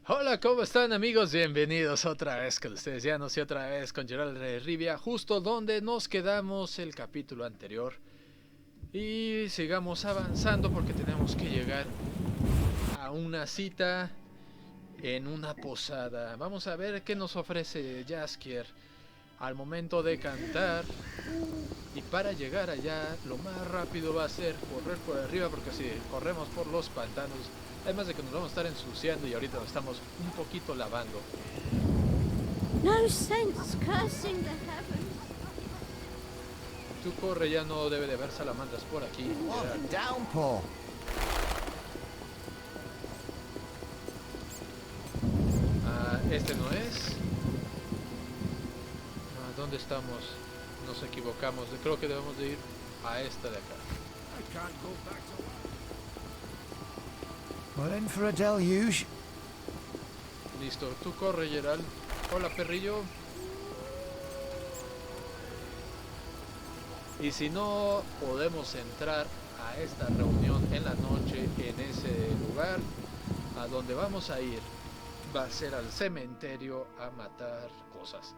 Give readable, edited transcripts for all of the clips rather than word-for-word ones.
Hola, ¿cómo están amigos? Bienvenidos otra vez con ustedes, ya no sé, otra vez con Geralt de Rivia, justo donde nos quedamos el capítulo anterior. Y sigamos avanzando porque tenemos que llegar a una cita en una posada. Vamos a ver qué nos ofrece Jaskier al momento de cantar. Y para llegar allá, lo más rápido va a ser correr por arriba, porque si corremos por los pantanos, además de que nos vamos a estar ensuciando y ahorita nos estamos un poquito lavando. No sense cursing the heavens. Tú corre, ya no debe de haber salamandras por aquí. What a downpour. Este no es. ¿Dónde estamos? Nos equivocamos. Creo que debemos de ir a esta de acá. We're in for a deluge. Listo, tú corre, Geralt. Hola, perrillo. Y si no podemos entrar a esta reunión en la noche en ese lugar, a donde vamos a ir va a ser al cementerio a matar cosas.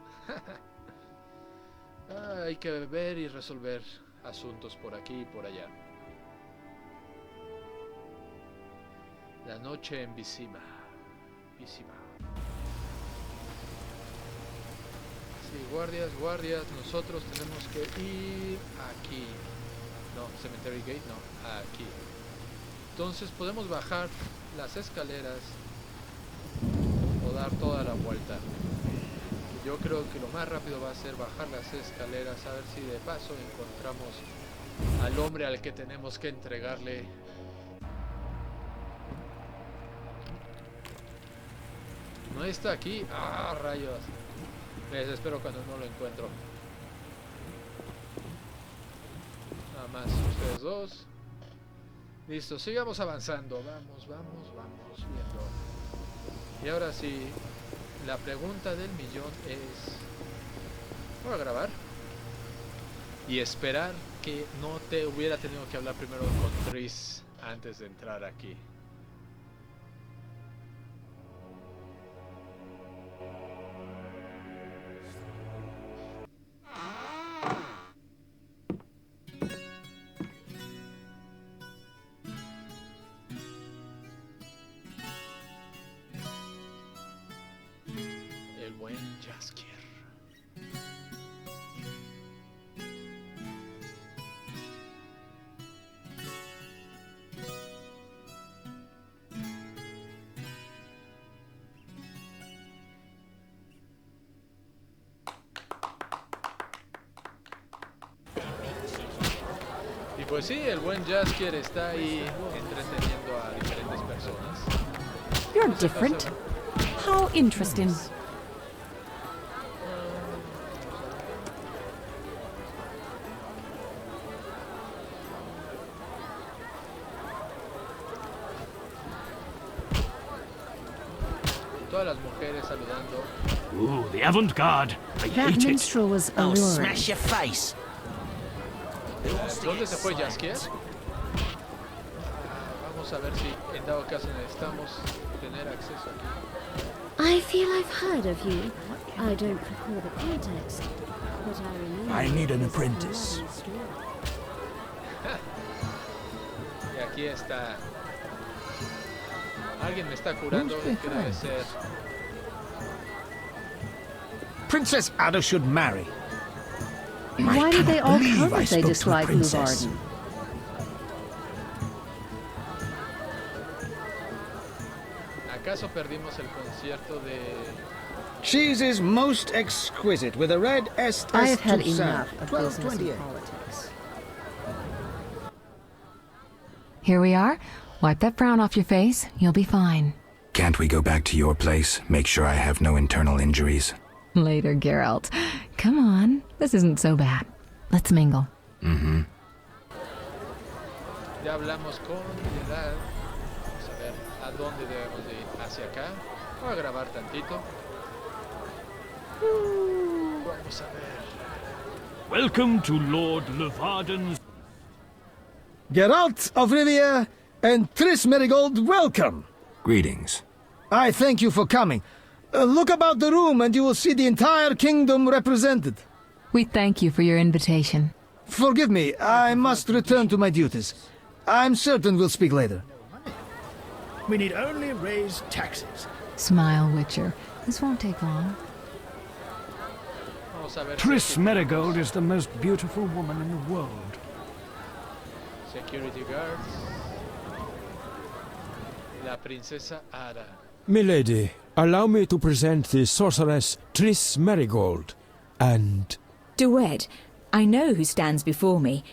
Hay que ver y resolver asuntos por aquí y por allá. La noche en Visima. Sí, guardias, nosotros tenemos que ir aquí. No, Cemetery Gate, no, aquí. Entonces podemos bajar las escaleras o dar toda la vuelta. Yo creo que lo más rápido va a ser bajar las escaleras, a ver si de paso encontramos al hombre al que tenemos que entregarle. No está aquí. ¡Ah, rayos! Me desespero cuando no lo encuentro. Nada más ustedes dos. Listo, sigamos avanzando. Vamos viendo. Y ahora sí, la pregunta del millón es... Voy a grabar y esperar que no te hubiera tenido que hablar primero con Tris antes de entrar aquí. El buen Jaskier. Y pues sí, el buen Jaskier está ahí entreteniendo a diferentes personas. You're different. How interesting. Todas las mujeres saludando. Ooh, the avant-garde. I That hate it. minstrel was I'll alluring. smash your face. ¿Dónde se fue Jaskier? Vamos a ver si en dado caso necesitamos tener acceso aquí. I feel I've heard of you. I don't recall the context, but I remember. I need an it was a apprentice. lovely story. Y aquí está. Alguien me está curando, que debe ser. Princess Ada should marry. Why did they all believe come I if they spoke to a dislike princess. Luvarden? ¿Acaso perdimos el concierto de... Cheese is most exquisite with a red est I have had Toussaint, enough of business 1228. and politics. Here we are. Wipe that frown off your face. You'll be fine. Can't we go back to your place? Make sure I have no internal injuries. Later, Geralt. Come on. This isn't so bad. Let's mingle. Mm-hmm. Ya hablamos con Geralt. Vamos a ver a dónde debemos de ir. Hacia acá. Voy a grabar tantito. Vamos a ver. Welcome to Lord Levarden's... Geralt of Rivia and Tris Merigold, welcome. Greetings. I thank you for coming. Look about the room and you will see the entire kingdom represented. We thank you for your invitation. Forgive me, I must return to my duties. I'm certain we'll speak later. We need only raise taxes. Smile, Witcher. This won't take long. Vamos a ver. Triss Merigold is the most beautiful woman in the world. Security guards. La princesa Ada. Milady, allow me to present the sorceress Triss Merigold, and... Duet, I know who stands before me.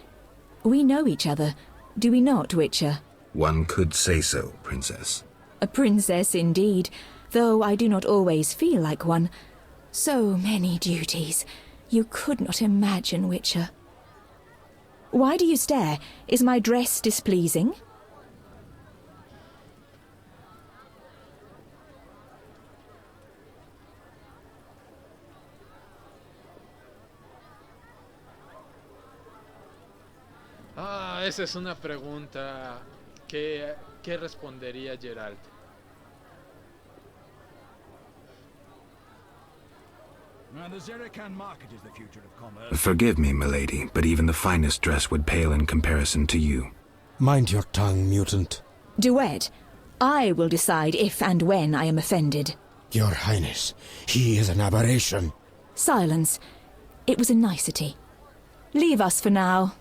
We know each other, do we not, Witcher? One could say so, Princess. A princess indeed, though I do not always feel like one. So many duties. You could not imagine, Witcher. Why do you stare? Is my dress displeasing? Esa es una pregunta que respondería Geralt. The Zerican market is the future of commerce. Forgive me, milady, but even the finest dress would pale in comparison to you. Mind your tongue, mutant. Duet, I will decide if and when I am offended. Your Highness, he is an aberration. Silence. It was a nicety. Leave us for now.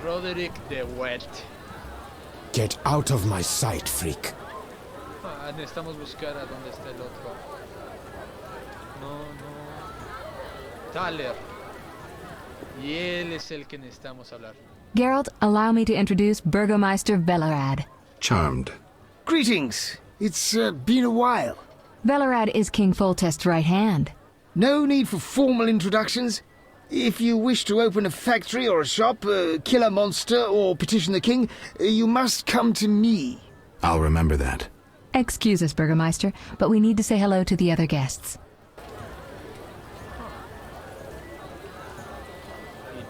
Roderick de Wet. Get out of my sight, freak. Necesitamos buscar a dónde está el otro. No. Thaler. Y él es el que necesitamos hablar. Geralt, allow me to introduce Burgomeister Velerad. Charmed. Greetings. It's been a while. Velerad is King Foltest's right hand. No need for formal introductions. If you wish to open a factory or a shop, kill a monster or petition the king, you must come to me. I'll remember that. Excuse us, Burgomeister, but we need to say hello to the other guests.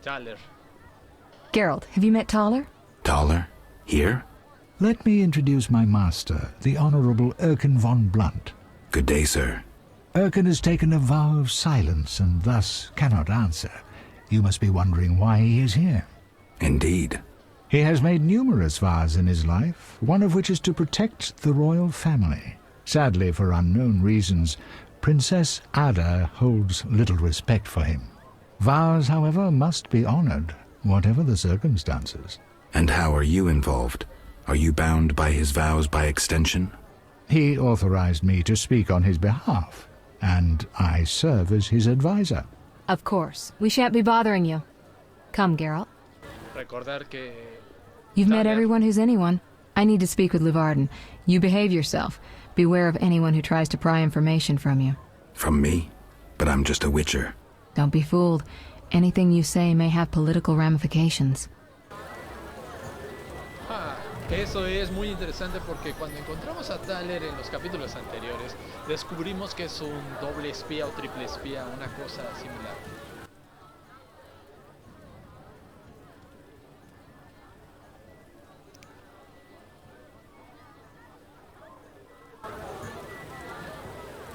Thaler. Geralt, have you met Thaler? Taller? Here? Let me introduce my master, the Honourable Erkin von Blunt. Good day, sir. Erkin has taken a vow of silence and thus cannot answer. You must be wondering why he is here. Indeed. He has made numerous vows in his life, one of which is to protect the royal family. Sadly, for unknown reasons, Princess Ada holds little respect for him. Vows, however, must be honoured, whatever the circumstances. And how are you involved? Are you bound by his vows by extension? He authorized me to speak on his behalf, and I serve as his advisor. Of course. We shan't be bothering you. Come, Geralt. Recordar que You've met everyone who's anyone. I need to speak with Luvarden. You behave yourself. Beware of anyone who tries to pry information from you. From me? But I'm just a witcher. Don't be fooled. Anything you say may have political ramifications. Eso es muy interesante porque cuando encontramos a Thaler en los capítulos anteriores, descubrimos que es un doble espía o triple espía, una cosa similar.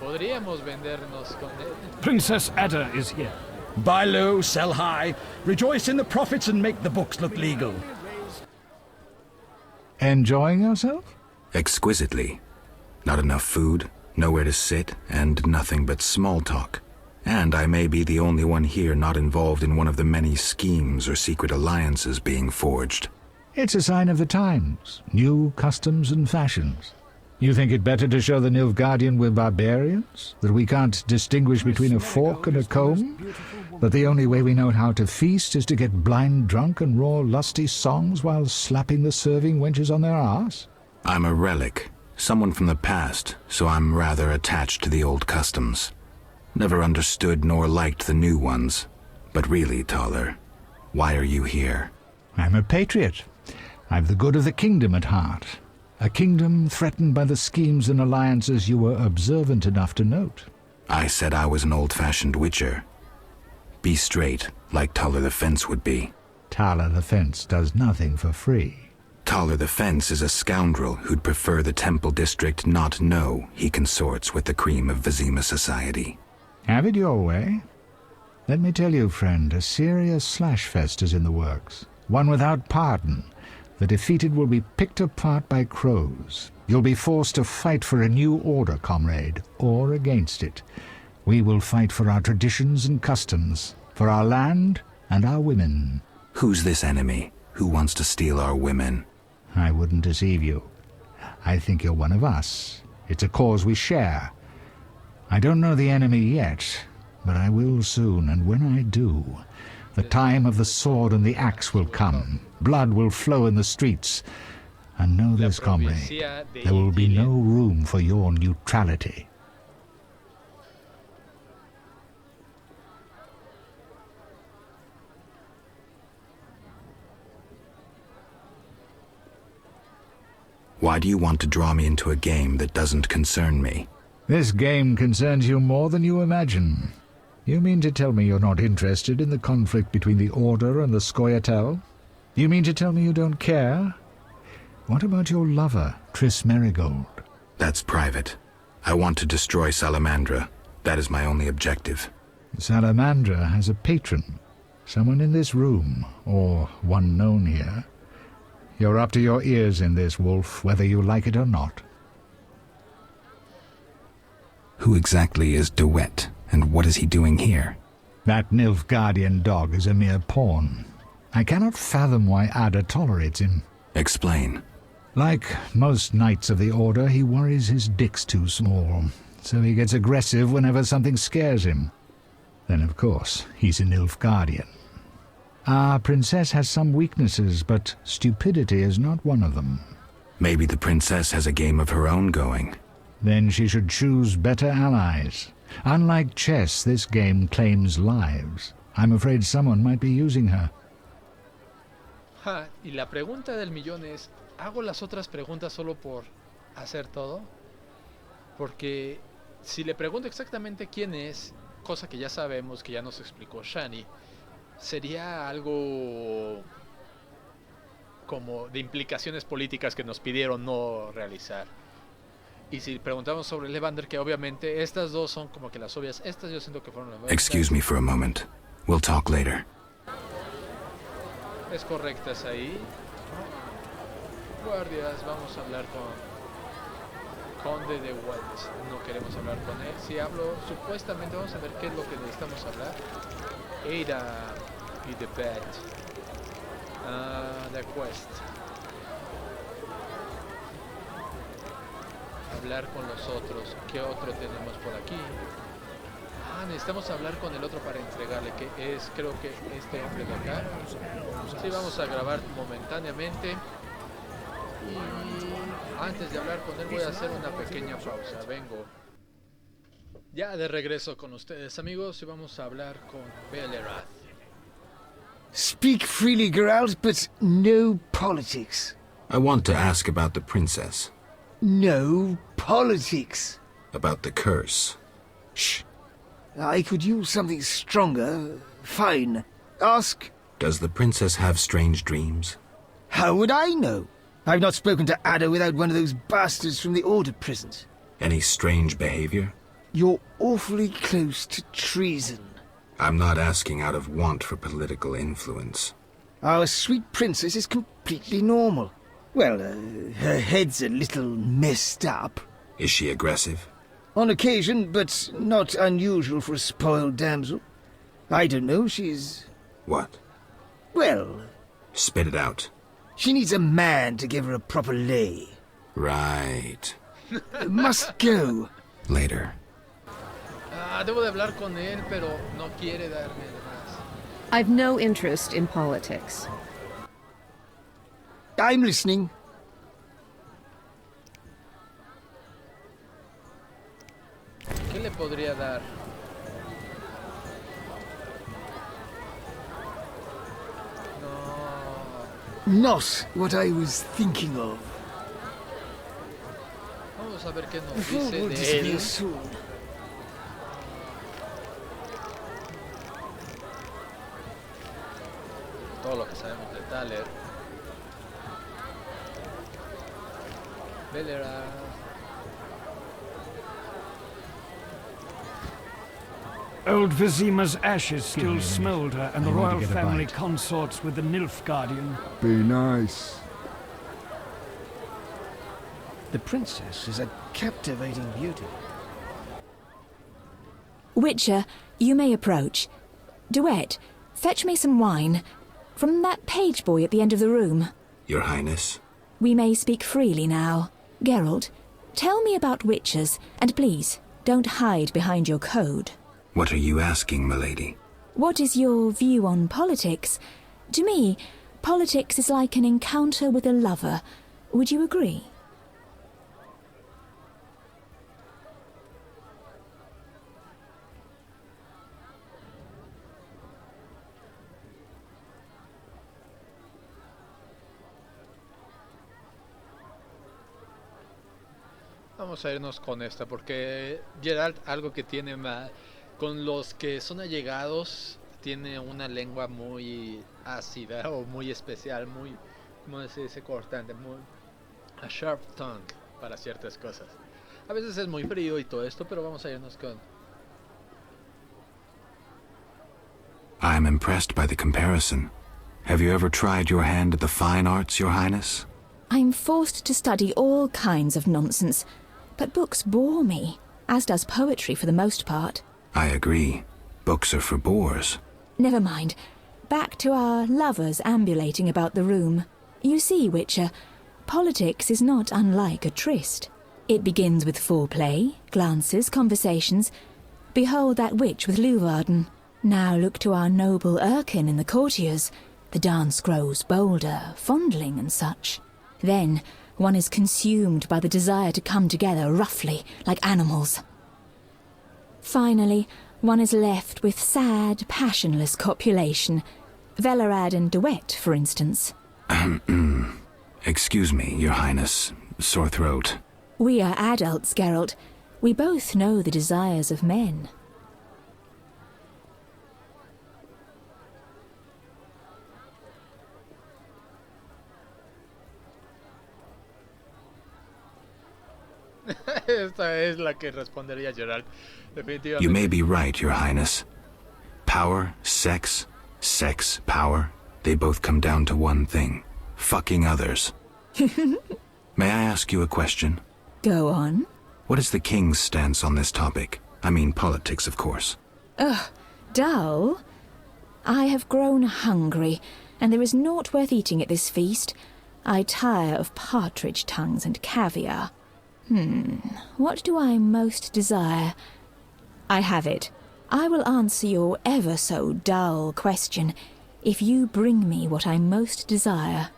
Podríamos vendernos con él. Princess Ada is here. Buy low, sell high. Rejoice in the profits and make the books look legal. Enjoying yourself? Exquisitely. Not enough food, nowhere to sit, and nothing but small talk. And I may be the only one here not involved in one of the many schemes or secret alliances being forged. It's a sign of the times, new customs and fashions. You think it better to show the Nilfgaardian we're barbarians? That we can't distinguish between a fork and a comb? That the only way we know how to feast is to get blind drunk and roar lusty songs while slapping the serving wenches on their arse? I'm a relic, someone from the past, so I'm rather attached to the old customs. Never understood nor liked the new ones. But really, Thaler, why are you here? I'm a patriot. I've the good of the kingdom at heart. A kingdom threatened by the schemes and alliances you were observant enough to note. I said I was an old-fashioned witcher. Be straight, like Thaler the Fence would be. Thaler the Fence does nothing for free. Taller the Fence is a scoundrel who'd prefer the Temple District not know he consorts with the cream of Vizima society. Have it your way? Let me tell you, friend, a serious slashfest is in the works. One without pardon. The defeated will be picked apart by crows. You'll be forced to fight for a new order, comrade, or against it. We will fight for our traditions and customs, for our land and our women. Who's this enemy? Who wants to steal our women? I wouldn't deceive you. I think you're one of us. It's a cause we share. I don't know the enemy yet, but I will soon, and when I do, the time of the sword and the axe will come. Blood will flow in the streets. And know this, comrade, there will be no room for your neutrality. Why do you want to draw me into a game that doesn't concern me? This game concerns you more than you imagine. You mean to tell me you're not interested in the conflict between the Order and the Scoia'tael? You mean to tell me you don't care? What about your lover, Triss Merigold? That's private. I want to destroy Salamandra. That is my only objective. Salamandra has a patron. Someone in this room, or one known here. You're up to your ears in this, Wolf, whether you like it or not. Who exactly is DeWitt, and what is he doing here? That Nilfgaardian dog is a mere pawn. I cannot fathom why Ada tolerates him. Explain. Like most knights of the Order, he worries his dick's too small, so he gets aggressive whenever something scares him. Then, of course, he's a Nilfgaardian. Our princess has some weaknesses, but stupidity is not one of them. Maybe the princess has a game of her own going. Then she should choose better allies. Unlike chess, this game claims lives. I'm afraid someone might be using her. Y la pregunta del millón es, ¿hago las otras preguntas solo por hacer todo? Porque si le pregunto exactamente quién es, cosa que ya sabemos, que ya nos explicó Shani, sería algo como de implicaciones políticas que nos pidieron no realizar. Y si preguntamos sobre Levander, que obviamente estas dos son como que las obvias, estas yo siento que fueron las obvias. Excuse me for a moment. We'll talk later. Es correcta, es ahí. Guardias, vamos a hablar con Conde de Wells. No queremos hablar con él. Si hablo, supuestamente vamos a ver qué es lo que necesitamos hablar. Ada y The Bed. The Quest. Hablar con los otros. ¿Qué otro tenemos por aquí? Necesitamos hablar con el otro para entregarle, que es, creo que este hombre de acá. Sí, vamos a grabar momentáneamente. Y antes de hablar con él voy a hacer una pequeña pausa. Vengo ya de regreso con ustedes, amigos, y vamos a hablar con Belerath. Speak freely, Geralt, but no politics. I want to ask about the princess. No politics. About the curse. Shh. I could use something stronger. Fine. Ask. Does the princess have strange dreams? How would I know? I've not spoken to Ada without one of those bastards from the Order prisons. Any strange behavior? You're awfully close to treason. I'm not asking out of want for political influence. Our sweet princess is completely normal. Well, her head's a little messed up. Is she aggressive? On occasion, but not unusual for a spoiled damsel. I don't know, she's... What? Well... Spit it out. She needs a man to give her a proper lay. Right. Must go. Later. Debo de hablar con él, pero no quiere darme más. I've no interest in politics. I'm listening. ¿Qué le podría dar? No. Not what I was thinking of. Vamos a ver qué nos Before dice we'll de disappear él. soon. Todo lo que sabemos de Thaler. Velera. Old Vizima's ashes still me a smoulder, and the I want to royal get a family bite. consorts with the Nilfgaardian. Be nice. The princess is a captivating beauty. Witcher, you may approach. Duet, fetch me some wine. From that page boy at the end of the room. Your Highness. We may speak freely now. Geralt, tell me about witchers, and please, don't hide behind your code. What are you asking, milady? What is your view on politics? To me, politics is like an encounter with a lover. Would you agree? Vamos a irnos con esta porque Geralt algo que tiene con los que son allegados tiene una lengua muy ácida o muy especial, muy, ¿cómo se dice? Cortante, muy a sharp tongue para ciertas cosas. A veces es muy frío y todo esto, pero vamos a irnos con... I am impressed by the comparison. Have you ever tried your hand at the fine arts, Your Highness? I'm forced to study all kinds of nonsense, but books bore me, as does poetry for the most part. I agree. Books are for bores. Never mind. Back to our lovers ambulating about the room. You see, Witcher, politics is not unlike a tryst. It begins with foreplay, glances, conversations. Behold that witch with Leuwarden. Now look to our noble Erkin and the courtiers. The dance grows bolder, fondling and such. Then one is consumed by the desire to come together roughly, like animals. Finally, one is left with sad, passionless copulation. Velerad and Duet, for instance. Excuse me, Your Highness. Sore throat. We are adults, Geralt. We both know the desires of men. Esta es la que respondería Geralt, definitivamente. You may be right, Your Highness. Power, sex, power, they both come down to one thing. Fucking others. May I ask you a question? Go on. What is the king's stance on this topic? I mean politics, of course. Ugh, dull? I have grown hungry, and there is naught worth eating at this feast. I tire of partridge tongues and caviar. What do I most desire? I have it. I will answer your ever so dull question if you bring me what I most desire.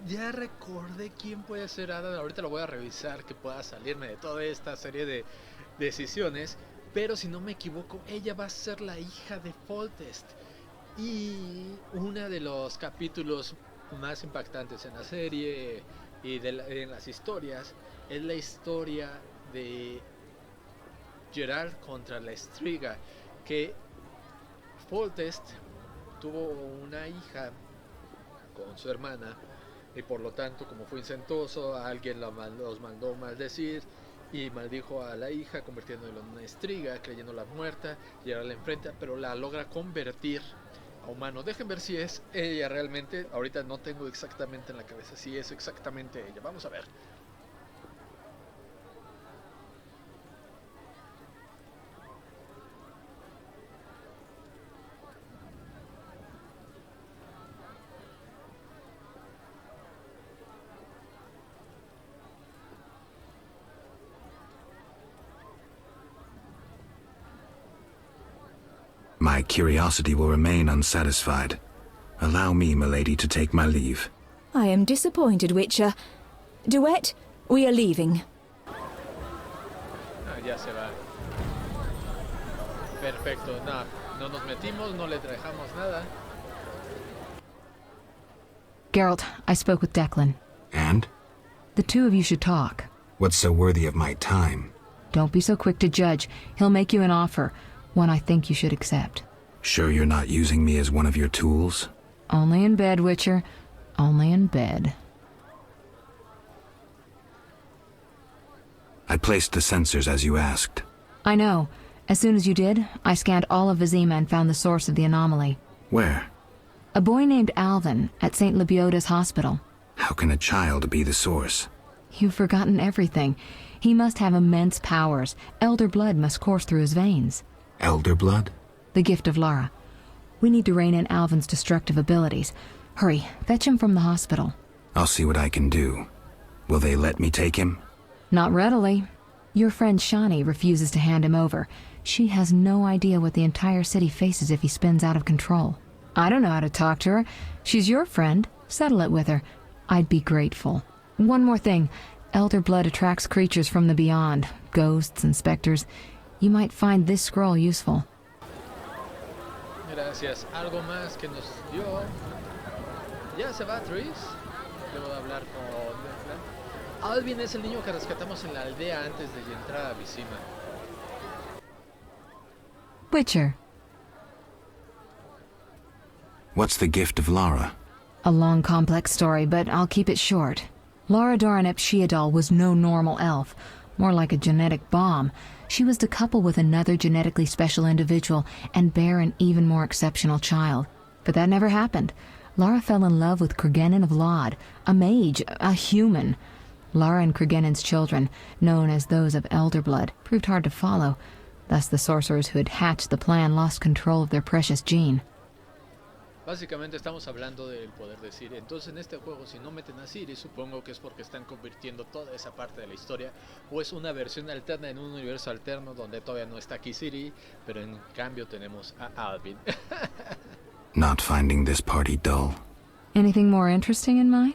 Ya recordé quién puede ser Ada. Ahorita lo voy a revisar, que pueda salirme de toda esta serie de decisiones. Pero si no me equivoco, ella va a ser la hija de Foltest. Y uno de los capítulos más impactantes en la serie y en las historias es la historia de Geralt contra la Striga, que Foltest tuvo una hija con su hermana y por lo tanto, como fue incestuoso, alguien los mandó maldecir y maldijo a la hija convirtiéndola en una Striga, creyéndola muerta. Geralt la enfrenta, pero la logra convertir a humano. Dejen ver si es ella realmente. Ahorita no tengo exactamente en la cabeza si es exactamente ella. Vamos a ver. My curiosity will remain unsatisfied. Allow me, milady, to take my leave. I am disappointed, Witcher. Duet, we are leaving. Ya se va. Perfecto. No nos metimos, no le dejamos nada. Geralt, I spoke with Declan. And? The two of you should talk. What's so worthy of my time? Don't be so quick to judge. He'll make you an offer, one I think you should accept. Sure you're not using me as one of your tools? Only in bed, Witcher. Only in bed. I placed the sensors as you asked. I know. As soon as you did, I scanned all of Vizima and found the source of the anomaly. Where? A boy named Alvin at St. Lebioda's hospital. How can a child be the source? You've forgotten everything. He must have immense powers. Elder blood must course through his veins. Elder blood? The gift of Lara. We need to rein in Alvin's destructive abilities. Hurry, fetch him from the hospital. I'll see what I can do. Will they let me take him? Not readily. Your friend Shani refuses to hand him over. She has no idea what the entire city faces if he spins out of control. I don't know how to talk to her. She's your friend. Settle it with her. I'd be grateful. One more thing. Elder blood attracts creatures from the beyond. Ghosts and specters. You might find this scroll useful. Gracias. Algo más que nos dio. Ya se va, Tris. Debo de hablar con Declan. Alvin es el niño que rescatamos en la aldea antes de entrar a Vizima. Witcher. What's the gift of Lara? A long, complex story, but I'll keep it short. Lara Doranep Sheadal was no normal elf, more like a genetic bomb. She was to couple with another genetically special individual and bear an even more exceptional child. But that never happened. Lara fell in love with Cregennan of Lod, a mage, a human. Lara and Cregennin's children, known as those of Elder blood, proved hard to follow. Thus the sorcerers who had hatched the plan lost control of their precious gene. Básicamente estamos hablando del poder de Ciri. Entonces en este juego, si no meten a Ciri, supongo que es porque están convirtiendo toda esa parte de la historia, o es una versión alterna en un universo alterno donde todavía no está aquí Ciri, pero en cambio tenemos a Alvin. Not finding this party dull. Anything more interesting in mind?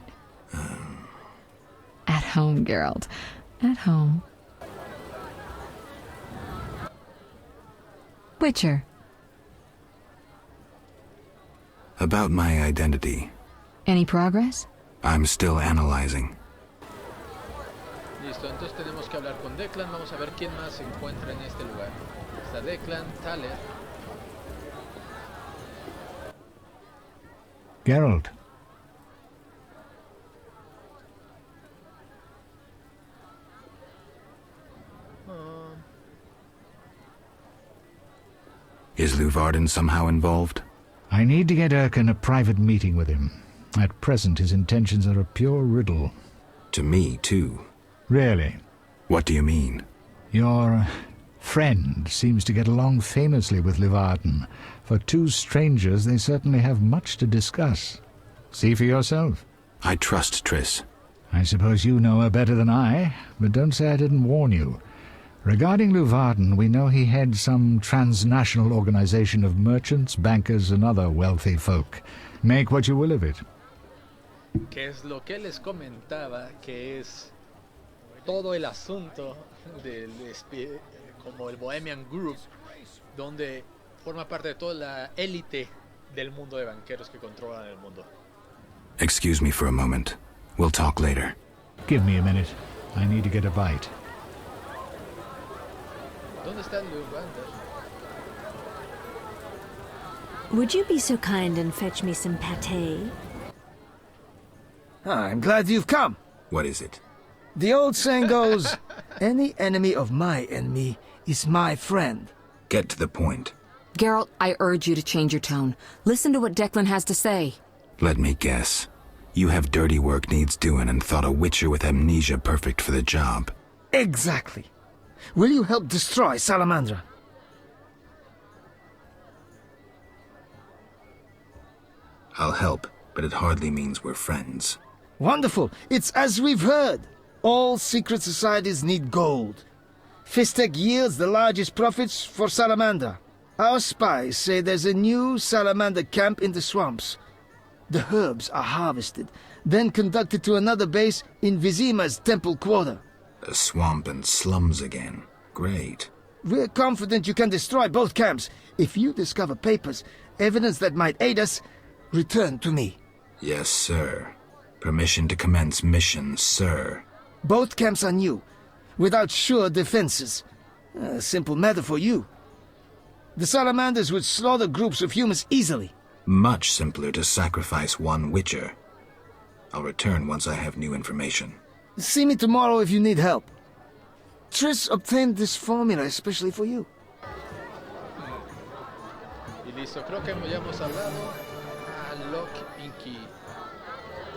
At home, Geralt. At home. Witcher. About my identity. Any progress? I'm still analyzing. Listo, entonces tenemos que hablar con Declan. Vamos a ver quién más se encuentra en este lugar. Está Declan, Thaler. Geralt. Is Luvarden somehow involved? I need to get Erkin a private meeting with him. At present, his intentions are a pure riddle. To me, too. Really? What do you mean? Your friend seems to get along famously with Luvarden. For two strangers, they certainly have much to discuss. See for yourself. I trust Triss. I suppose you know her better than I, but don't say I didn't warn you. Regarding Luvarden, we know he heads some transnational organization of merchants, bankers, and other wealthy folk. Make what you will of it. Que es lo que les comentaba, que es todo el asunto del como el Bohemian Group, donde forma parte de toda la élite del mundo de banqueros que controlan el mundo. Excuse me for a moment. We'll talk later. Give me a minute. I need to get a bite. ¿Dónde está el Jugando? Would you be so kind and fetch me some pâté? I'm glad you've come. What is it? The old saying goes, any enemy of my enemy is my friend. Get to the point. Geralt, I urge you to change your tone. Listen to what Declan has to say. Let me guess. You have dirty work needs doing and thought a witcher with amnesia perfect for the job. Exactly. Will you help destroy Salamandra? I'll help, but it hardly means we're friends. Wonderful. It's as we've heard. All secret societies need gold. Fistek yields the largest profits for Salamander. Our spies say there's a new Salamander camp in the swamps. The herbs are harvested, then conducted to another base in Vizima's temple quarter. A swamp and slums again. Great. We're confident you can destroy both camps. If you discover papers, evidence that might aid us, return to me. Yes, sir. Permission to commence mission, sir. Both camps are new, without sure defenses. A simple matter for you. The Salamanders would slaughter groups of humans easily. Much simpler to sacrifice one witcher. I'll return once I have new information. See me tomorrow if you need help. Triss obtained this formula especially for you. Y listo, creo que ya hemos hablado. Lock and Key.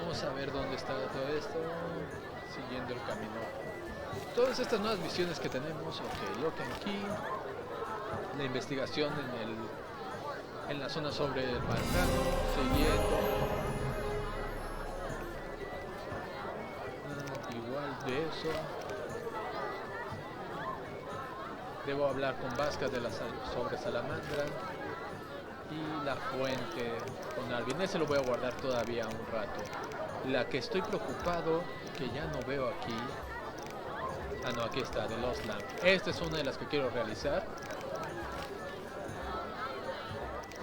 Vamos a ver dónde está todo esto. Siguiendo el camino. Todas estas nuevas misiones que tenemos. Ok, Lock and Key. La investigación en la zona sobre el pantano. Siguiendo. Igual de eso. Debo hablar con Vasca sobre Salamandra. Y la fuente con Alvin. Ese lo voy a guardar todavía un rato. La que estoy preocupado, que ya no veo aquí. Ah, no, aquí está, de Lost Lamp. Esta es una de las que quiero realizar.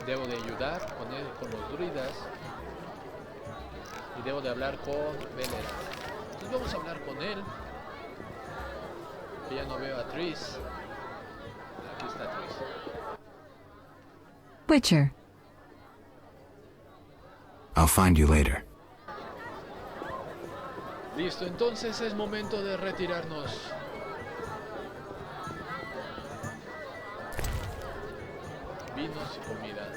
Debo de ayudar con los druidas. Y debo de hablar con velada. Entonces vamos a hablar con él. Que ya no veo a Triss. Aquí está Triss. Witcher. I'll find you later. Listo, entonces es momento de retirarnos. Vinos y comida.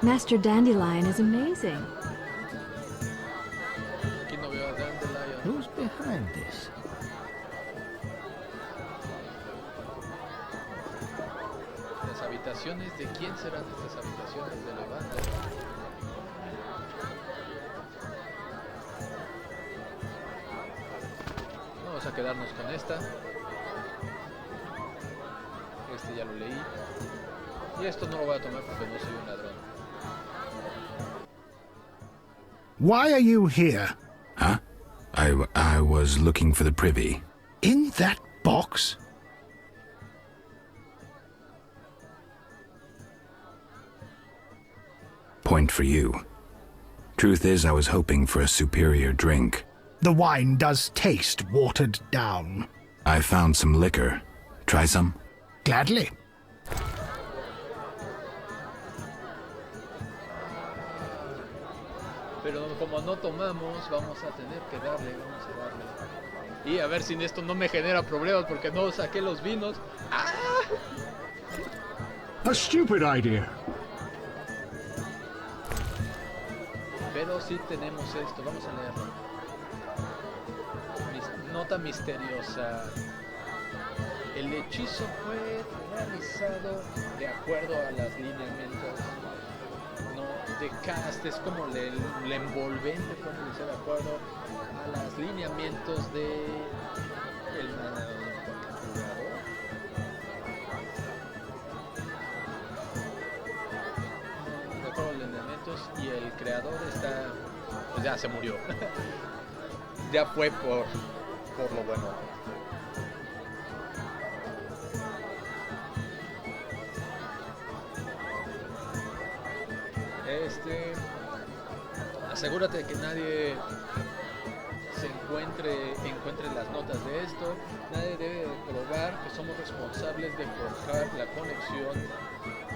Master Dandelion is amazing. Aquí no veo a Dandelion. Who's behind this? Las habitaciones, ¿de quién serán estas habitaciones? De la banda. Vamos a quedarnos con esta. Este ya lo leí. Y esto no lo voy a tomar porque no soy un ladrón. Why are you here? Huh? I was looking for the privy. In that box? Point for you. Truth is, I was hoping for a superior drink. The wine does taste watered down. I found some liquor. Try some? Gladly. Pero como no tomamos, vamos a tener que darle, Y a ver si esto no me genera problemas porque no saqué los vinos. ¡Ah! A stupid idea. Pero sí tenemos esto, vamos a leerlo. Nota misteriosa. El hechizo fue realizado de acuerdo a los lineamientos de cast, es como el envolvente fue realizado de acuerdo a los lineamientos de el de acuerdo a los lineamientos y el creador está, pues ya se murió. Ya fue por lo bueno. Asegúrate de que nadie se encuentre las notas de esto. Nadie debe probar que somos responsables de forjar la conexión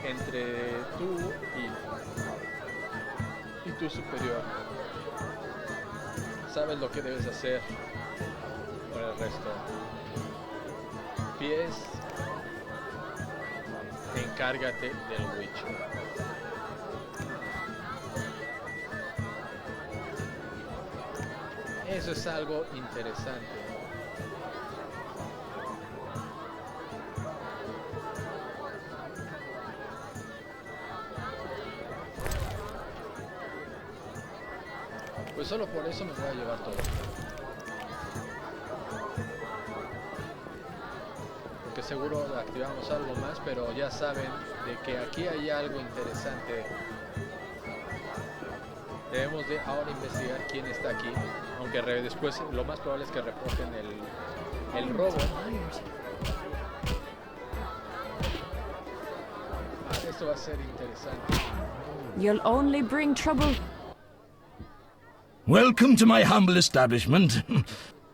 entre tú y tu superior. Sabes lo que debes hacer por el resto. Pies, encárgate del Witcher. Eso es algo interesante. Pues solo por eso me voy a llevar todo. Porque seguro activamos algo más, pero ya saben de que aquí hay algo interesante. Debemos de ahora investigar quién está aquí, aunque después lo más probable es que reporten el robo. Esto va a ser interesante. You'll only bring trouble. Welcome to my humble establishment.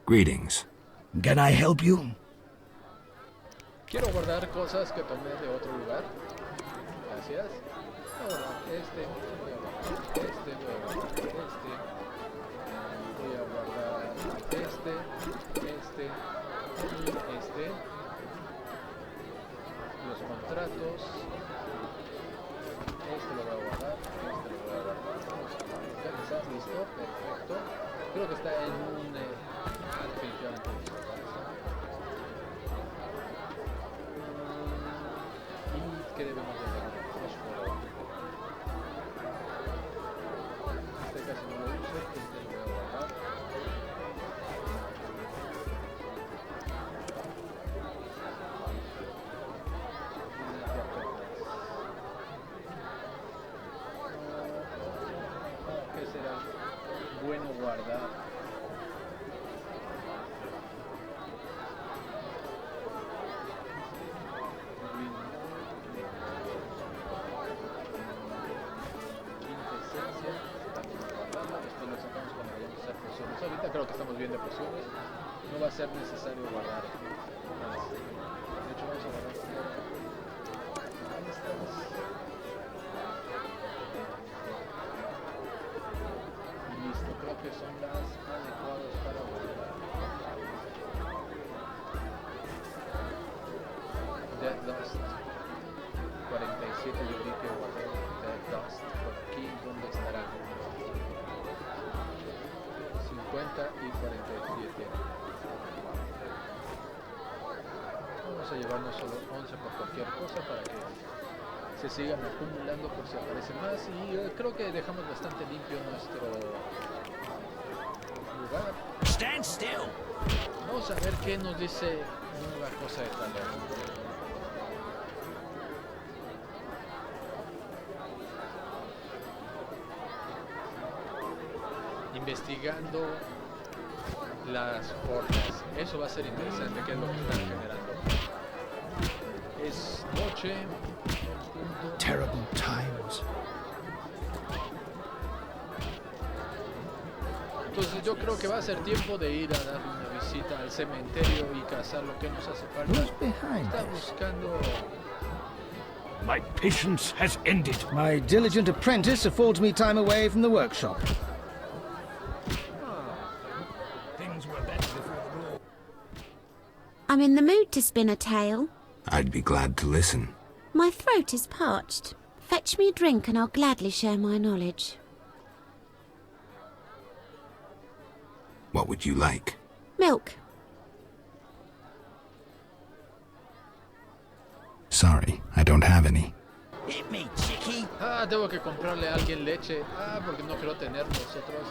Greetings. Can I help you? Quiero guardar cosas que tomé de otro lugar. Gracias. Ahora, este y este. Los contratos. Este lo voy a guardar. Este lo voy a guardar. Ya que está listo. Perfecto. Creo que está en un... definitivamente listo. ¿Y qué debemos de hacer? Este casi no lo uso. Este lo voy a guardar. ¿Qué será bueno guardar? Ahorita creo que estamos bien de pociones, no va a ser necesario guardar más. De hecho vamos a guardar ahí estamos. Y listo, creo que son las adecuadas para guardar. Dead Dust 47, yo vi que guardé Dead Dust por aquí. ¿Dónde estará? 50 y 47. Vamos a llevarnos solo 11 por cualquier cosa para que se sigan acumulando por si aparecen más. Y creo que dejamos bastante limpio nuestro lugar. Stand still. Vamos a ver qué nos dice nueva cosa de taller. Investigando las formas. Eso va a ser interesante, qué es lo que están generando. Es noche. Terrible times. Entonces yo creo que va a ser tiempo de ir a dar una visita al cementerio y cazar lo que nos hace falta. Está buscando... My patience has ended. My diligent apprentice affords me time away from the workshop. I'm in the mood to spin a tale. I'd be glad to listen. My throat is parched. Fetch me a drink and I'll gladly share my knowledge. What would you like? Milk. Sorry, I don't have any. Hit me, chickie. Tengo que comprarle a alguien leche. Porque no quiero tener nosotros.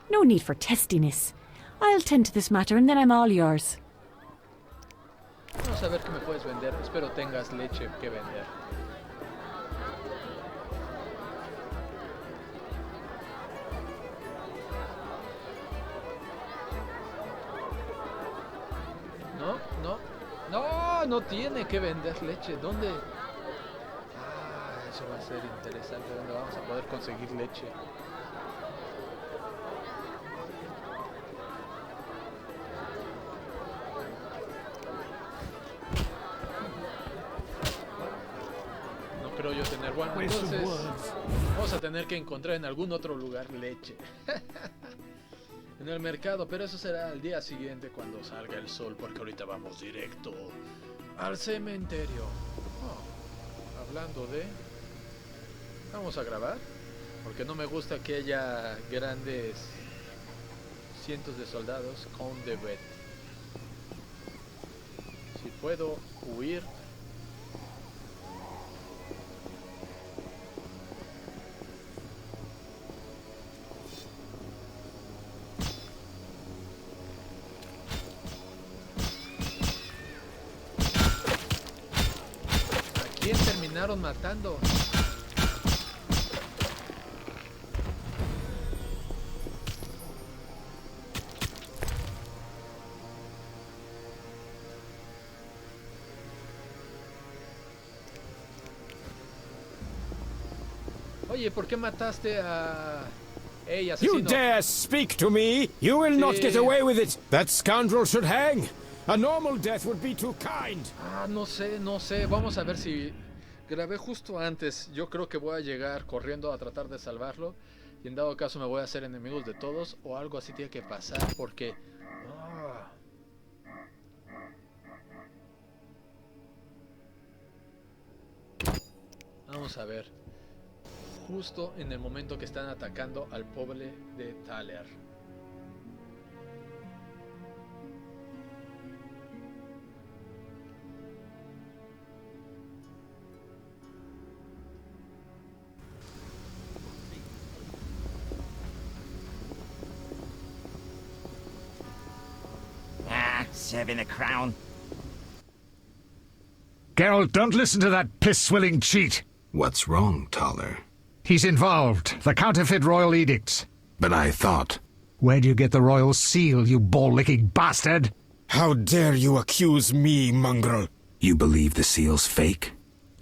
No need for testiness. I'll tend to this matter and then I'm all yours. Vamos a ver qué me puedes vender. Espero tengas leche que vender. No tiene que vender leche. ¿Dónde? Eso va a ser interesante. ¿Dónde vamos a poder conseguir leche? No creo yo tener. Bueno, entonces vamos a tener que encontrar en algún otro lugar leche. En el mercado, pero eso será al día siguiente cuando salga el sol, porque ahorita vamos directo al cementerio. Hablando de... Vamos a grabar, porque no me gusta que haya grandes cientos de soldados con the red. Si puedo huir... ¿Quién terminaron matando? Oye, ¿por qué mataste a... Hey, asesino? You dare speak to me? You will not get away with it. That scoundrel should hang. A normal death would be too kind. No sé. Vamos a ver si... Grabé justo antes. Yo creo que voy a llegar corriendo a tratar de salvarlo. Y en dado caso me voy a hacer enemigos de todos o algo así tiene que pasar porque... Vamos a ver. Justo en el momento que están atacando al pobre de Thaler. Serving a crown. Geralt, don't listen to that piss-swilling cheat. What's wrong, Thaler? He's involved. The counterfeit royal edicts. But I thought... Where do you get the royal seal, you ball-licking bastard? How dare you accuse me, mongrel? You believe the seal's fake?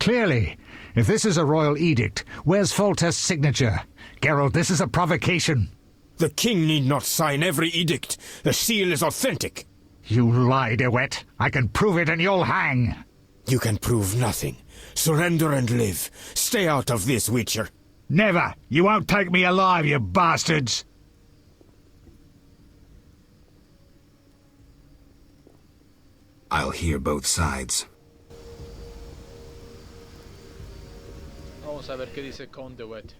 Clearly. If this is a royal edict, where's Foltest's signature? Geralt, this is a provocation. The king need not sign every edict. The seal is authentic. You lie, DeWitt. I can prove it and you'll hang. You can prove nothing. Surrender and live. Stay out of this, Witcher. Never. You won't take me alive, you bastards. I'll hear both sides. Vamos a ver qué dice Count DeWitt.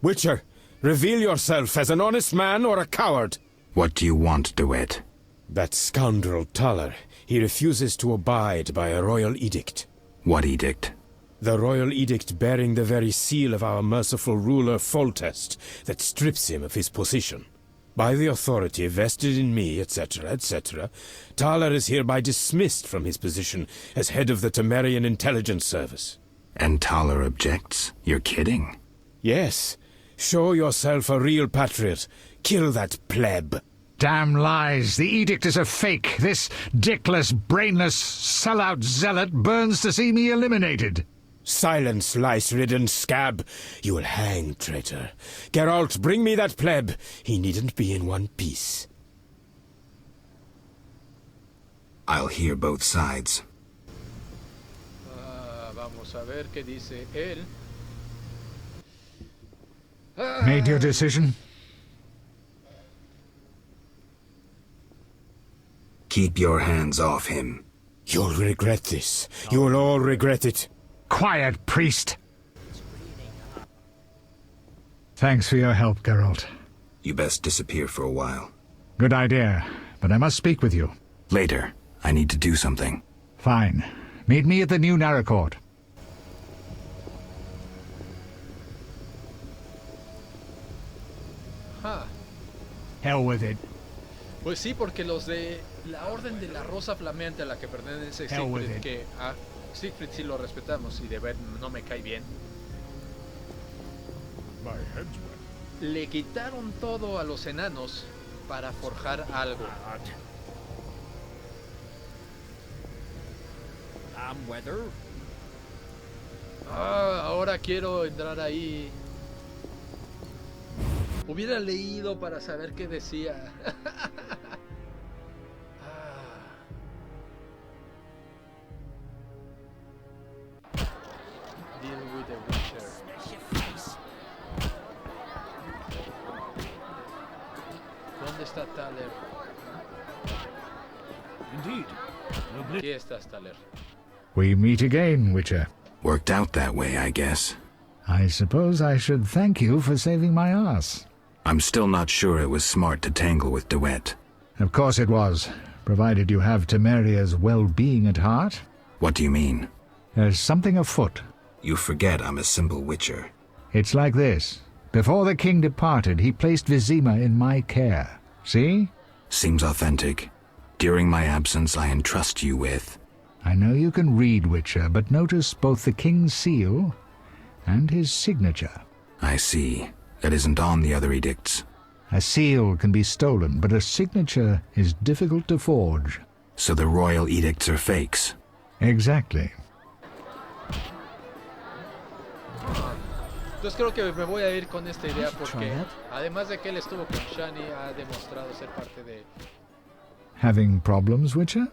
Witcher, reveal yourself as an honest man or a coward. What do you want, DeWitt? That scoundrel Thaler. He refuses to abide by a royal edict. What edict? The royal edict bearing the very seal of our merciful ruler Foltest that strips him of his position. By the authority vested in me, etc., etc., Thaler is hereby dismissed from his position as head of the Temerian Intelligence Service. And Thaler objects? You're kidding? Yes. Show yourself a real patriot. Kill that pleb. Damn lies. The edict is a fake. This dickless, brainless, sellout zealot burns to see me eliminated. Silence, lice-ridden scab. You will hang, traitor. Geralt, bring me that pleb. He needn't be in one piece. I'll hear both sides. Vamos a ver qué dice él. Made your decision? Keep your hands off him. You'll regret this. You'll all regret it. Quiet, priest. Thanks for your help, Geralt. You best disappear for a while. Good idea, but I must speak with you. Later. I need to do something. Fine. Meet me at the new Narracourt. Hell with it. Pues sí, porque los de la Orden de la Rosa Flameante a la que pertenece Siegfried, que a Siegfried sí lo respetamos y de ver no me cae bien. Le quitaron todo a los enanos para forjar algo. Ahora quiero entrar ahí. Hubiera leído para saber qué decía. Deal with the Witcher. ¿Dónde está Thaler? Indeed. Aquí estás, Thaler. We meet again, Witcher. Worked out that way, I guess. I suppose I should thank you for saving my ass. I'm still not sure it was smart to tangle with DeWitt. Of course it was, provided you have Temeria's well-being at heart. What do you mean? There's something afoot. You forget I'm a simple witcher. It's like this. Before the king departed, he placed Vizima in my care. See? Seems authentic. During my absence, I entrust you with... I know you can read, Witcher, but notice both the king's seal and his signature. I see. That isn't on the other edicts. A seal can be stolen, but a signature is difficult to forge. So the royal edicts are fakes? Exactly. Entonces creo que me voy a ir con esta idea porque además de que él estuvo con Shani, ha demostrado ser parte de... Having problems, Witcher?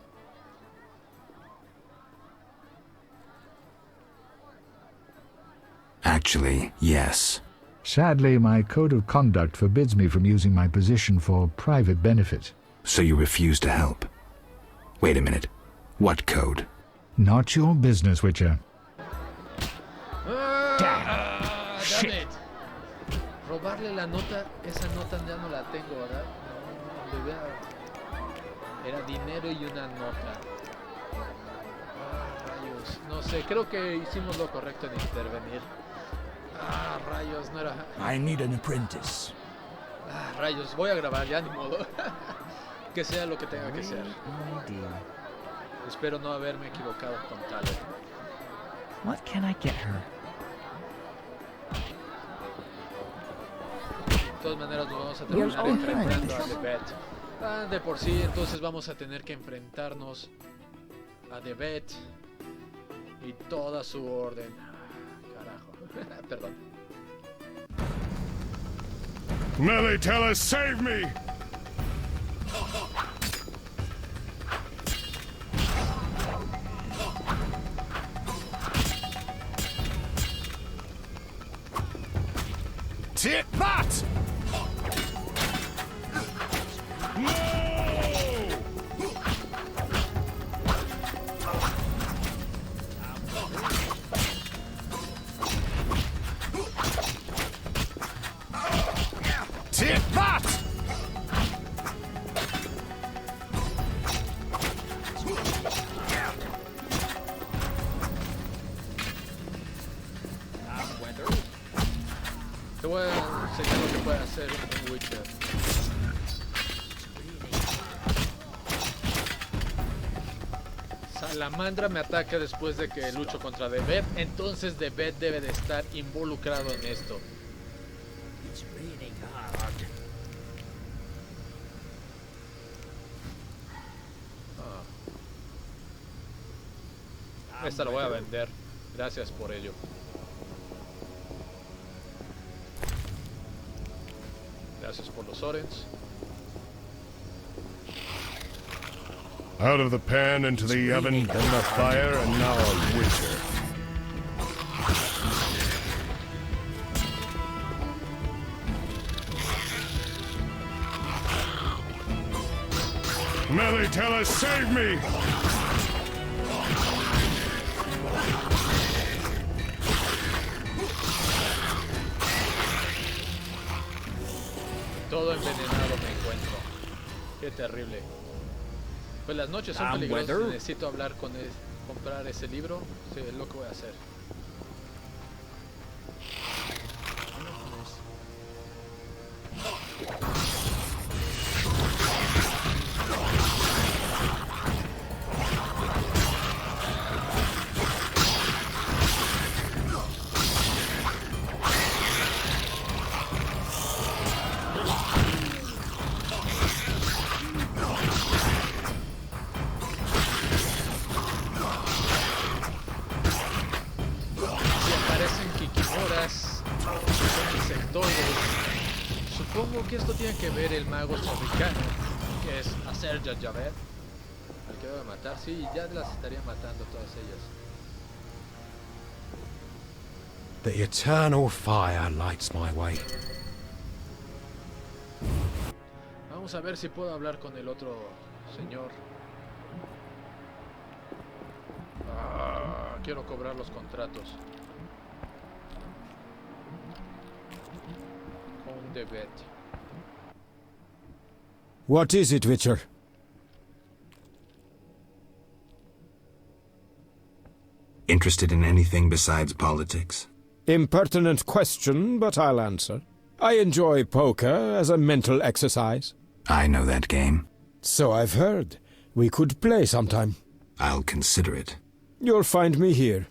Actually, yes. Sadly, my code of conduct forbids me from using my position for private benefit. So you refuse to help? Wait a minute. What code? Not your business, Witcher. Damn it. Robarle la nota, esa nota ya no la tengo, ¿verdad? No, era dinero y una nota. Rayos, no sé, creo que hicimos lo correcto en intervenir. Rayos, no era... I need an apprentice. Rayos, voy a grabar, ya ni modo. Que sea lo que tenga que ser. Espero no haberme equivocado con Tyler. What can I get her? De todas maneras nos vamos a terminar enfrentando a The Bet. De por sí, entonces vamos a tener que enfrentarnos a The Bet y toda su orden. Carajo. Perdón. Millie, tell us, save me! Tit that! No! Tit that! Te voy a enseñar lo que puede hacer un Witcher. Salamandra me ataca después de que lucho contra The Bet, entonces The Bet debe de estar involucrado en esto. Esta la voy a vender. Gracias por ello. Gracias por los orens. Out of the pan into the oven, then the fire, and now a witcher. Millie, tell us, save me! Todo envenenado me encuentro. Qué terrible. Pues las noches son peligrosas. Necesito hablar con él, comprar ese libro. Sí, es lo que voy a hacer. Supongo que esto tiene que ver el mago africano, que es hacer Javed, al que debo matar. Sí, ya las estaría matando todas ellas. The eternal fire lights my way. Vamos a ver si puedo hablar con el otro señor. Quiero cobrar los contratos. Con The Bet. What is it, Witcher? Interested in anything besides politics? Impertinent question, but I'll answer. I enjoy poker as a mental exercise. I know that game. So I've heard. We could play sometime. I'll consider it. You'll find me here.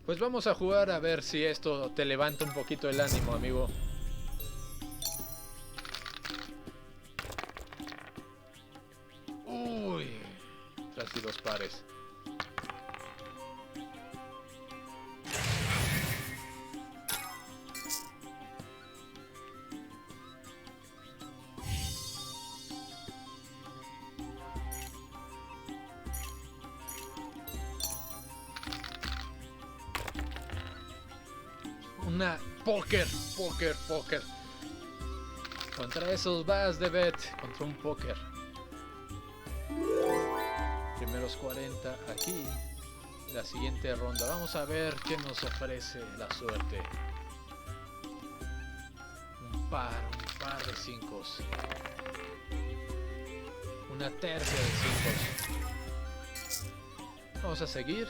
Pues vamos a jugar a ver si esto te levanta un poquito el ánimo, amigo. Uy, casi dos pares. póker. Contra esos vas de bet, contra un póker. Primeros 40 aquí. La siguiente ronda. Vamos a ver qué nos ofrece la suerte. Un par de 5. Una tercia de 5. Vamos a seguir.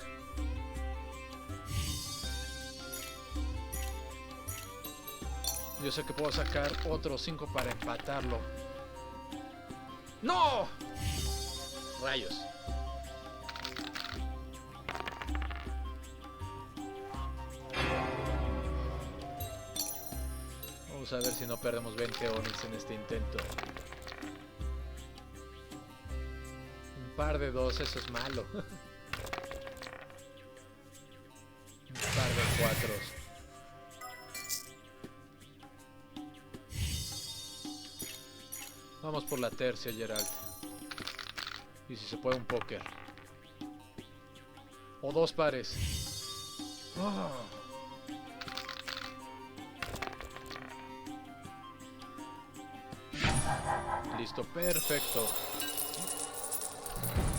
Yo sé que puedo sacar otros 5 para empatarlo. ¡No! Rayos. Vamos a ver si no perdemos 20 onis en este intento. Un par de 2, eso es malo. Un par de 4. Vamos por la tercia, Geralt. Y si se puede un póker. O 2 pares. Oh. Listo, perfecto.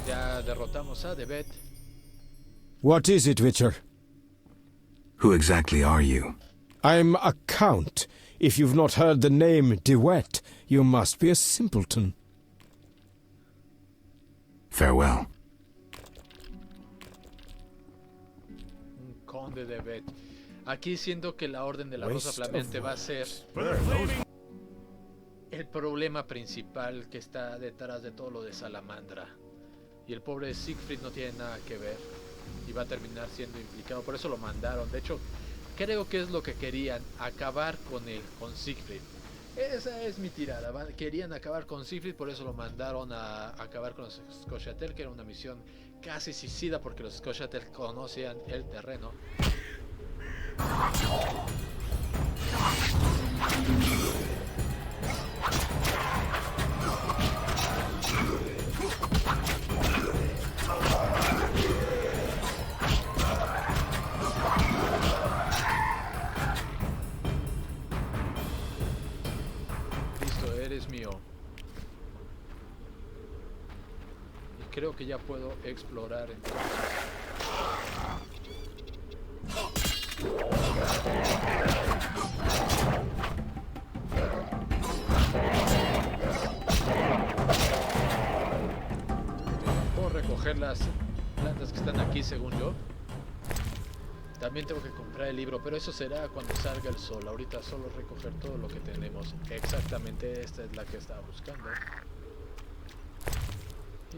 Ya derrotamos a Debet. What is it, Witcher? Who exactly are you? I'm a count. If you've not heard the name DeWitt, you must be a simpleton. Farewell. Un conde de Bet. Aquí siento que la Orden de la Rosa Flameante va a ser el problema principal que está detrás de todo lo de Salamandra. Y el pobre Siegfried no tiene nada que ver. Y va a terminar siendo implicado. Por eso lo mandaron. De hecho, creo que es lo que querían. Acabar con Siegfried. Esa es mi tirada. Querían acabar con Siegfried. Por eso lo mandaron a acabar con los Scotiatel. Que era una misión casi suicida. Porque los Scotiatel conocían el terreno. Listo, eres mío. Y creo que ya puedo explorar entonces. Puedo recoger las plantas que están aquí según yo. También tengo que comprar el libro, pero eso será cuando salga el sol. Ahorita solo recoger todo lo que tenemos. Exactamente, esta es la que estaba buscando.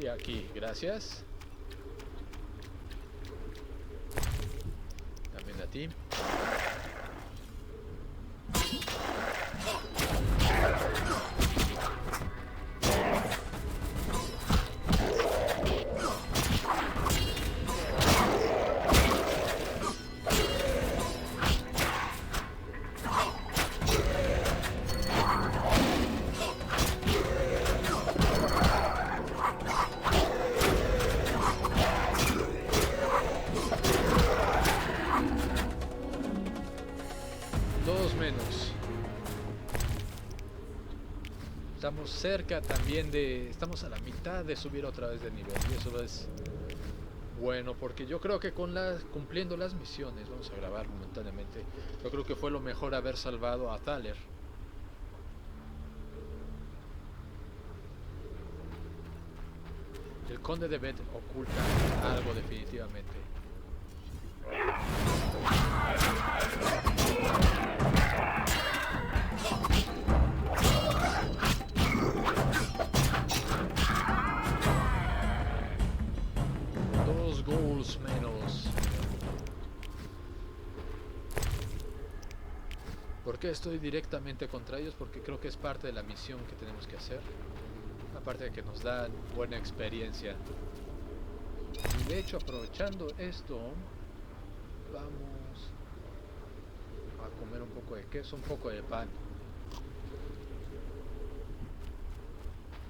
Y aquí, gracias. También a ti. Estamos cerca también estamos a la mitad de subir otra vez de nivel y eso es bueno porque yo creo que cumpliendo las misiones, vamos a grabar momentáneamente, yo creo que fue lo mejor haber salvado a Thaler. El conde de Bet oculta algo definitivamente. Goals menos. ¿Por qué estoy directamente contra ellos? Porque creo que es parte de la misión que tenemos que hacer. Aparte de que nos dan buena experiencia. Y de hecho, aprovechando esto, vamos a comer un poco de queso, un poco de pan.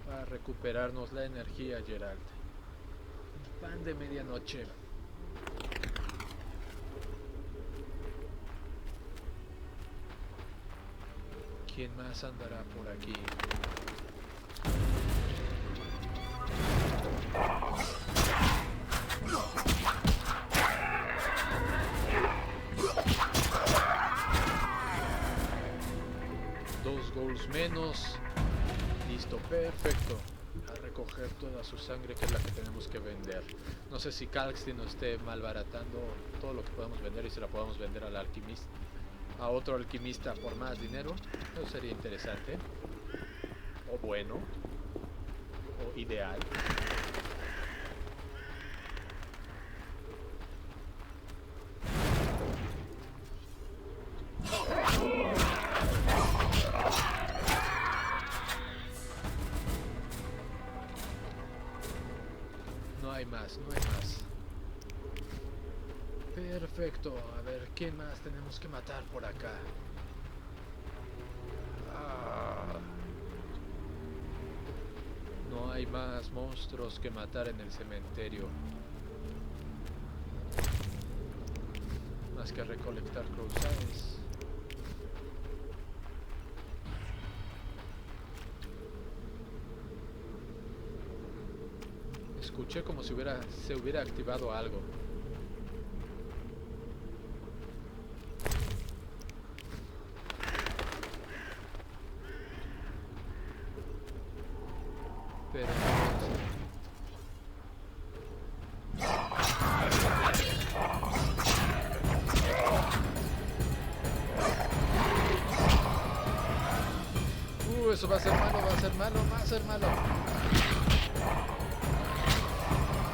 Para recuperarnos la energía, Geralt. Pan de medianoche. ¿Quién más andará por aquí? Dos goals menos. Listo, perfecto. A recoger toda su sangre, que es la que tenemos que vender. No sé si Calxti nos esté malbaratando todo lo que podemos vender y se la podamos vender al alquimista, a otro alquimista por más dinero. Eso sería interesante. O bueno. O ideal. No hay más. Perfecto. A ver, ¿qué más tenemos que matar por acá? No hay más monstruos que matar en el cementerio. Más que recolectar cruzares. Escuché como si se hubiera activado algo. Pero eso va a ser malo, va a ser malo.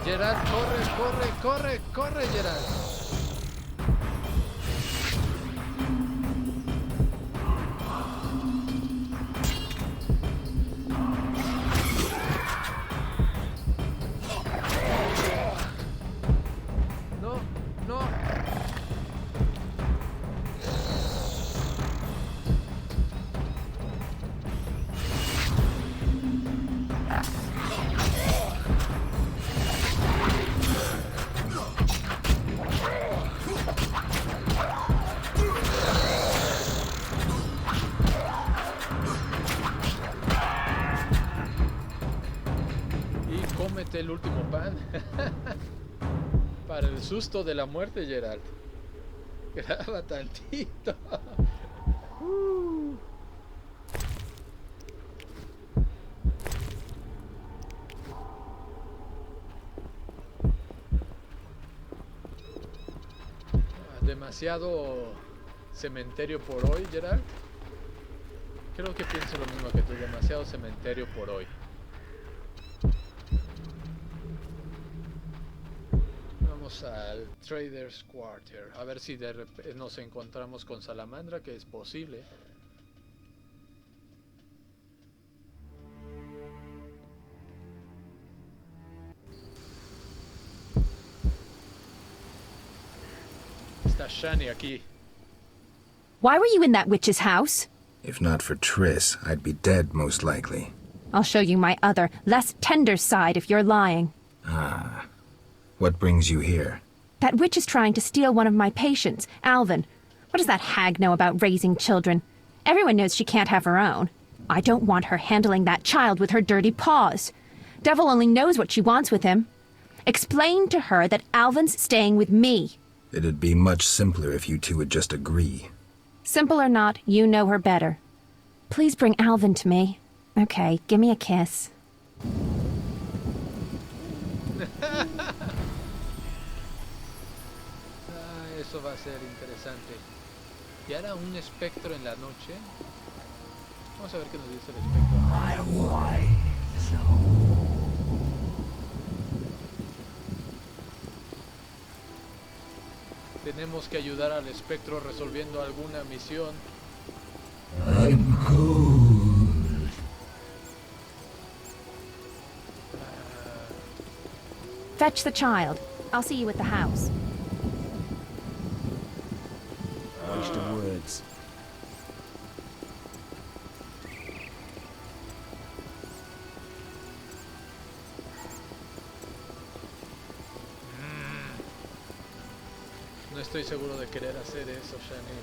Geralt, corre, Geralt. No. El último pan. Para el susto de la muerte, Geralt. Graba tantito. Demasiado cementerio por hoy, Geralt. Creo que pienso lo mismo que tú. Demasiado cementerio por hoy. Al Traders Quarter, a ver si de repente nos encontramos con Salamandra, que es posible. Está Shani aquí. Why were you in that witch's house? If not for Triss, I'd be dead most likely. I'll show you my other, less tender side if you're lying. Ah. What brings you here? That witch is trying to steal one of my patients, Alvin. What does that hag know about raising children? Everyone knows she can't have her own. I don't want her handling that child with her dirty paws. Devil only knows what she wants with him. Explain to her that Alvin's staying with me. It'd be much simpler if you two would just agree. Simple or not, you know her better. Please bring Alvin to me. Okay, give me a kiss. Eso va a ser interesante. Y ahora un espectro en la noche. Vamos a ver qué nos dice el espectro. Tenemos que ayudar al espectro resolviendo alguna misión. I'm cold. Fetch the child. I'll see you at the house. Waste of words. No estoy seguro de querer hacer eso, Shani.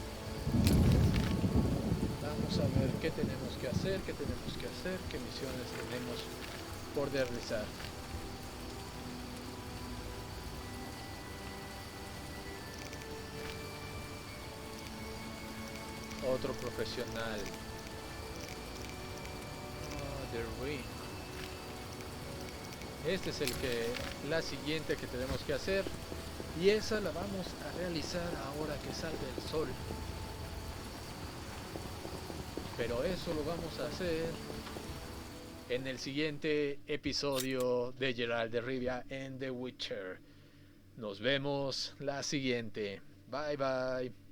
Vamos a ver qué tenemos que hacer, qué misiones tenemos por realizar. Otro profesional. The Ring. Este es la siguiente que tenemos que hacer. Y esa la vamos a realizar ahora que salga el sol. Pero eso lo vamos a hacer en el siguiente episodio de Geralt de Rivia en The Witcher. Nos vemos la siguiente. Bye bye.